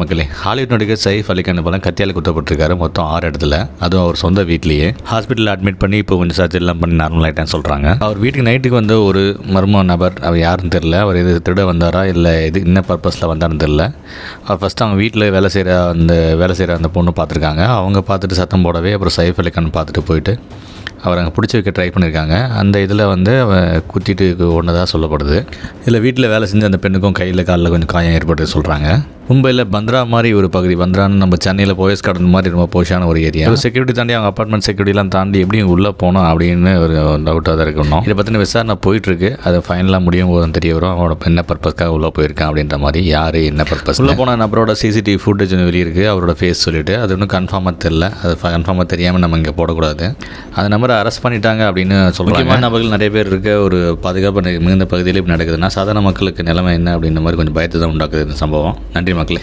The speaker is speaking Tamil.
மக்களே, ஹாலிவுட் நடிகர் சைஃப் அலி கான் போல கத்தியால் குத்தப்பட்டிருக்காரு மொத்தம் 6 இடத்துல. அதுவும் அவர் சொந்த வீட்லேயே. ஹாஸ்பிட்டலில் அட்மிட் பண்ணி இப்போ கொஞ்சம் சர்ஜரிலாம் பண்ணி நார்மல் ஆகிட்டான்னு சொல்கிறாங்க. அவர் வீட்டுக்கு நைட்டுக்கு வந்த ஒரு மர்ம நபர், அவர் யாருன்னு தெரில. அவர் இது திருட வந்தாரா இல்லை இது என்ன பர்பஸில் வந்தாருன்னு தெரில. அவர் ஃபஸ்ட்டு அவங்க வீட்டில் வேலை செய்கிற அந்த பொண்ணு பார்த்துருக்காங்க. அவங்க பார்த்துட்டு சத்தம் போடவே அப்புறம் சைஃப் அலி கான் பார்த்துட்டு போயிட்டு அவர் அங்கே பிடிச்சி வைக்க ட்ரை பண்ணியிருக்காங்க. அந்த இதில் அவன் குத்திட்டு ஒன்றதாக சொல்லப்படுது. இதில் வீட்டில் வேலை செஞ்ச அந்த பெண்ணுக்கும் கையில் காலில் கொஞ்சம் காயம் ஏற்பட்டு சொல்கிறாங்க. மும்பையில் பந்த்ரா மாதிரி ஒரு பகுதி, பந்த்ரான்னு நம்ம சென்னையில் போயஸ் கார்டன் மாதிரி ரொம்ப போஷான ஒரு ஏரியா. செக்யூரிட்டி தாண்டி அவங்க அப்பார்ட்மெண்ட் செக்யூரிட்டிலாம் தாண்டி எப்படி உள்ளே போனோம் அப்படின்னு ஒரு டவுட்டாக தான் இருக்கணும். இதை பற்றின விசாரணை போயிட்டுருக்கு. அது ஃபைனலாக முடியும் போது தெரிய வரும் அவனோட என்ன பர்பஸ்க்காக உள்ளே போயிருக்கான் அப்படின்ற மாதிரி. யார் என்ன பர்பஸ் உள்ளே போன நபரோட சிசிடிவி ஃபுட்டேஜ் வெளியே இருக்குது. அவரோட ஃபேஸ் சொல்லிவிட்டு அது இன்னும் கன்ஃபார்மாக தெரில. அது கன்ஃபார்மாக தெரியாமல் நம்ம இங்கே போடக்கூடாது. அந்த நம்பரை அரெஸ்ட் பண்ணிட்டாங்க அப்படின்னு சொல்கிறாங்க. நபர்கள் நிறைய பேர் இருக்க ஒரு பாதுகாப்பு மிகுந்த பகுதியில் இப்படி நடக்குதுன்னா சாதாரண மக்களுக்கு நிலைமை என்ன அப்படின்ற மாதிரி கொஞ்சம் பயத்தை தான் உண்டாக்குது இந்த சம்பவம். நன்றி மக்களே.